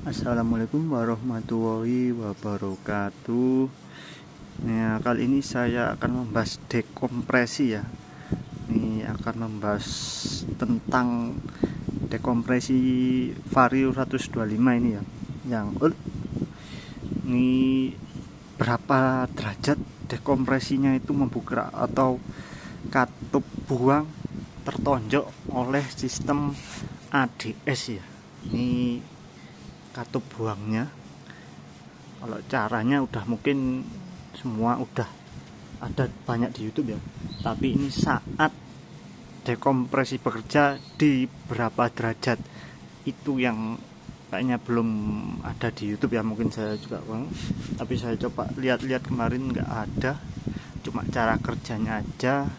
Assalamualaikum warahmatullahi wabarakatuh. Nah, kali ini saya akan membahas dekompresi ya. Ini akan membahas tentang dekompresi Vario 125 ini ya. Ini berapa derajat dekompresinya itu membuka atau katup buang tertonjok oleh sistem ADS ya. Ini katup buangnya. Kalau caranya udah mungkin semua udah ada banyak di YouTube ya, tapi ini saat dekompresi bekerja di berapa derajat itu yang kayaknya belum ada di YouTube ya. Mungkin saya juga tapi saya coba lihat-lihat kemarin nggak ada, cuma cara kerjanya aja.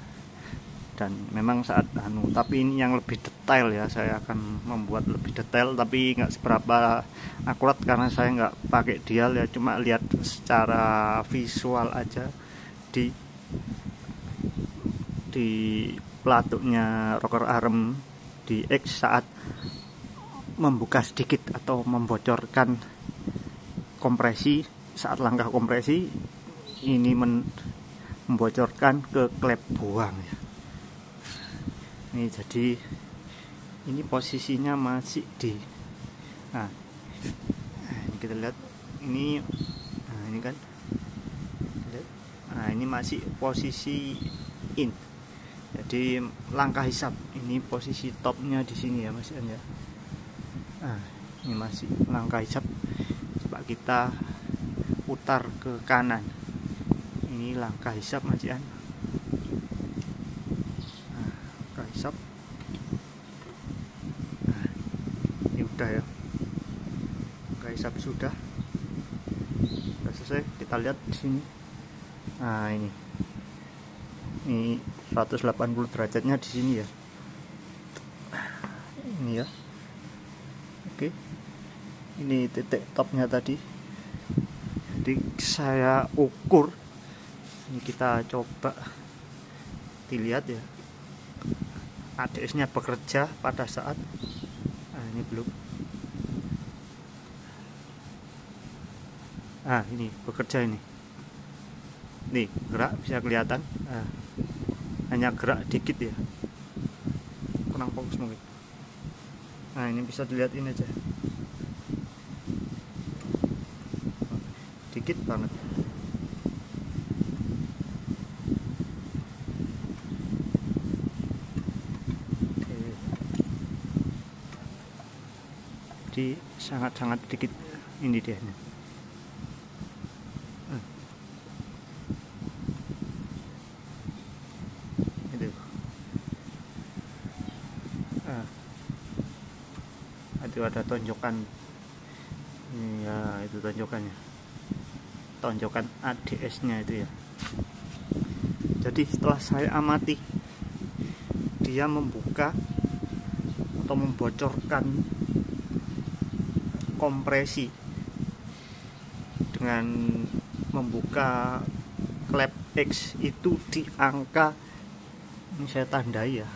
Dan memang saat tapi ini yang lebih detail ya, saya akan membuat lebih detail tapi nggak seberapa akurat karena saya nggak pakai dial ya, cuma lihat secara visual aja di pelatuknya rocker arm di X saat membuka sedikit atau membocorkan kompresi. Saat langkah kompresi ini membocorkan ke klep buang ya. Ini jadi ini posisinya masih di ini kita lihat ini ini kan ini masih posisi in, jadi langkah hisap ini posisi topnya di sini ya Mas ya. Ini masih langkah hisap. Coba kita putar ke kanan, ini langkah hisap Mas ya. Hisap. Ini udah ya, hisap sudah selesai. Kita lihat di sini. Ini 180 derajatnya di sini ya. Ini ya. Oke. Ini titik topnya tadi. Jadi saya ukur. Ini kita coba dilihat ya. ADS-nya bekerja pada saat ini belum. Ini bekerja ini. Nih, gerak bisa kelihatan. Hanya gerak dikit ya. Kurang fokus mungkin. Ini bisa dilihat ini aja. Dikit banget. Jadi sangat-sangat sedikit ini dia. Itu. Itu ada tonjokan. Ya, itu tonjokannya. Tonjokan ADS-nya itu ya. Jadi setelah saya amati, dia membuka atau membocorkan kompresi dengan membuka klep X itu di angka, ini saya tandai ya,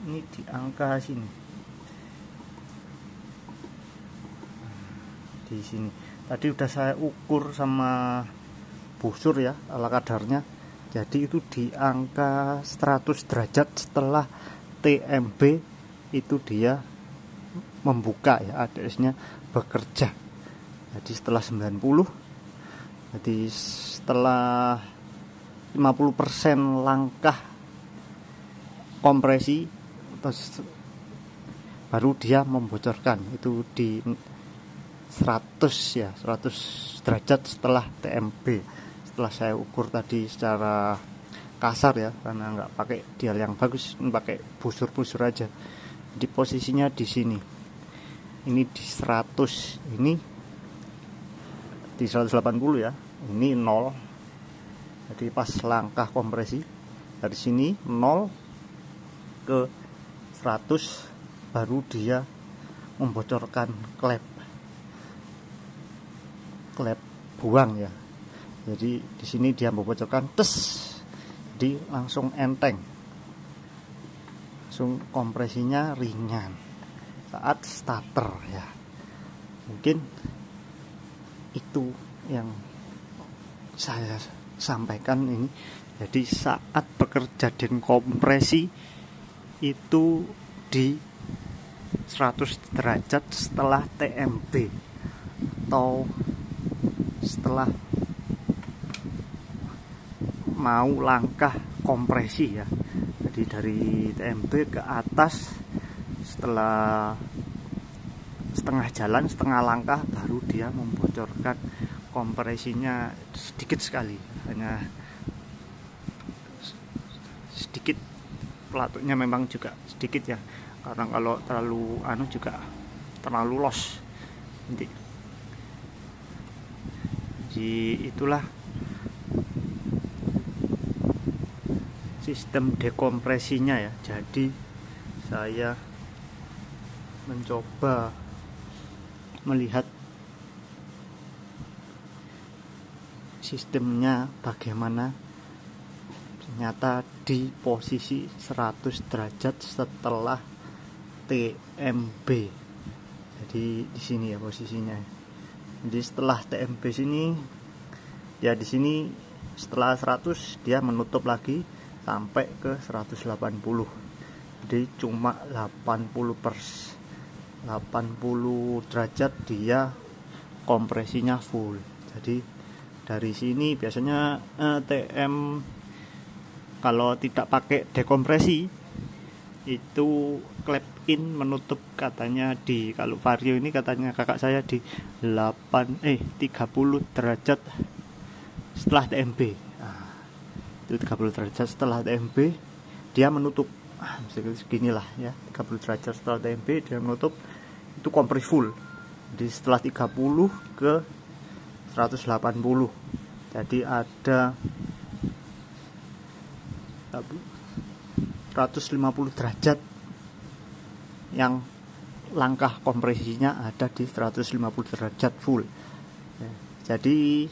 ini di angka sini, di sini tadi udah saya ukur sama busur ya, ala kadarnya. Jadi itu di angka 100 derajat setelah TMB itu dia membuka ya, ADS-nya bekerja. Jadi setelah 90, jadi setelah 50% langkah kompresi terus baru dia membocorkan itu di 100 ya, 100 derajat setelah TMB. Setelah saya ukur tadi secara kasar ya, karena nggak pakai dial yang bagus, pakai busur-busur aja. Di posisinya di sini. Ini di 100, ini di 180 ya, ini 0. Jadi pas langkah kompresi dari sini 0 ke 100 baru dia membocorkan klep buang ya. Jadi di sini dia membocorkan jadi langsung enteng, langsung kompresinya ringan. saat starter ya. Mungkin itu yang saya sampaikan ini. Jadi saat bekerja dekompresi itu di 100 derajat setelah TMB atau setelah mau langkah kompresi ya. Jadi dari TMB ke atas, setelah setengah jalan, setengah langkah, baru dia membocorkan kompresinya sedikit sekali, hanya sedikit. Pelatutnya memang juga sedikit ya, karena kalau terlalu juga terlalu los nanti. Jadi itulah sistem dekompresinya ya. Jadi saya mencoba melihat sistemnya bagaimana. Ternyata di posisi 100 derajat setelah TMB. Jadi di sini ya posisinya. Jadi setelah TMB sini ya, di sini setelah 100 dia menutup lagi sampai ke 180. Jadi cuma 80 derajat dia kompresinya full. Jadi dari sini biasanya TM kalau tidak pakai dekompresi itu clap in menutup katanya di, kalau Vario ini katanya kakak saya di 30 derajat setelah TMB. Nah, itu 30 derajat setelah TMB dia menutup. Seginilah ya, 30 derajat setelah TMB dia menutup, itu kompres full. Jadi setelah 30 ke 180. Jadi ada 150 derajat yang langkah kompresinya ada di 150 derajat full. Jadi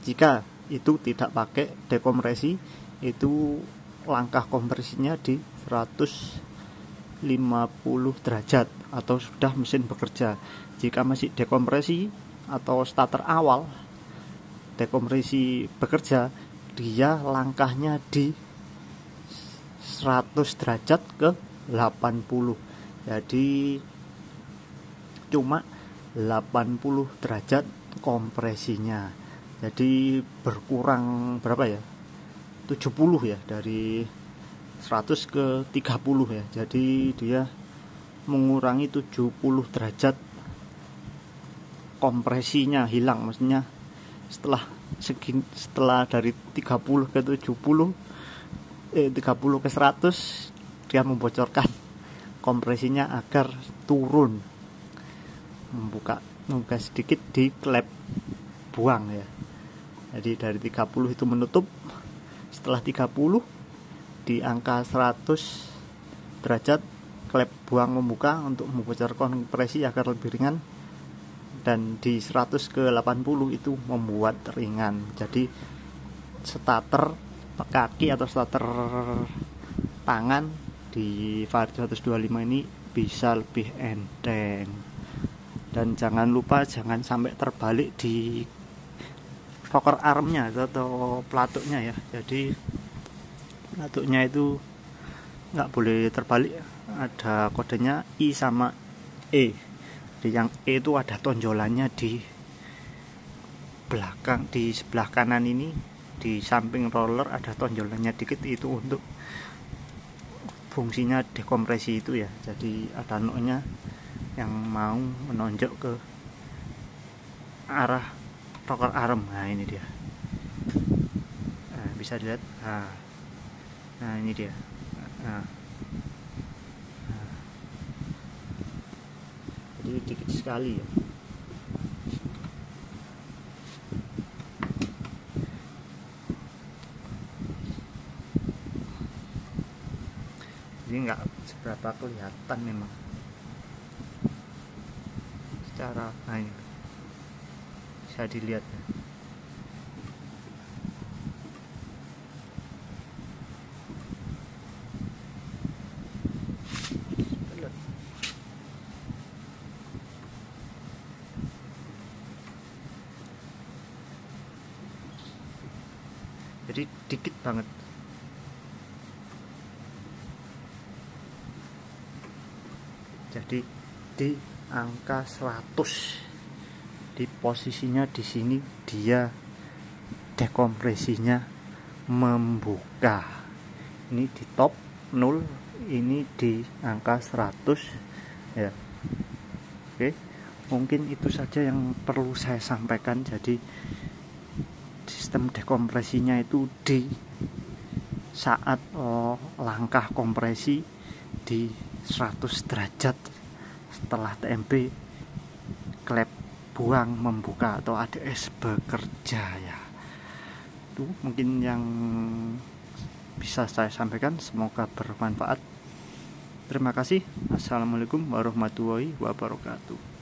jika itu tidak pakai dekompresi, itu langkah kompresinya di 150 derajat atau sudah mesin bekerja. Jika masih dekompresi atau starter awal, dekompresi bekerja, dia langkahnya di 100 derajat ke 80. Jadi cuma 80 derajat kompresinya. Jadi berkurang berapa ya? 70 ya, dari 100 ke 30 ya. Jadi dia mengurangi 70 derajat kompresinya hilang, maksudnya setelah dari 30 ke 70 30 ke 100 dia membocorkan kompresinya agar turun, membuka sedikit di klep buang ya. Jadi dari 30 itu menutup, setelah 30 di angka 100 derajat klep buang membuka untuk membocorkan kompresi agar lebih ringan, dan di 100 ke 80 itu membuat ringan. Jadi starter kaki atau starter tangan di Vario 125 ini bisa lebih enteng. Dan jangan lupa jangan sampai terbalik di rocker armnya atau pelatuknya ya. Jadi pelatuknya itu nggak boleh terbalik, ada kodenya I sama E. Di yang E itu ada tonjolannya di belakang, di sebelah kanan ini, di samping roller ada tonjolannya dikit, itu untuk fungsinya dekompresi itu ya. Jadi ada noknya yang mau menonjok ke arah rocker arm. Nah ini dia, bisa dilihat. Nah ini dia. Jadi dikit sekali ya. Jadi nggak seberapa kelihatan memang secara, nah ini bisa dilihat ya. jadi dikit banget. Jadi di angka 100, di posisinya di sini dia dekompresinya membuka. Ini di top 0, ini di angka 100 ya. Oke, mungkin itu saja yang perlu saya sampaikan. Jadi sistem dekompresinya itu di saat langkah kompresi di 100 derajat setelah TMB, klep buang membuka atau ADS bekerja ya. Itu mungkin yang bisa saya sampaikan, semoga bermanfaat. Terima kasih. Assalamualaikum warahmatullahi wabarakatuh.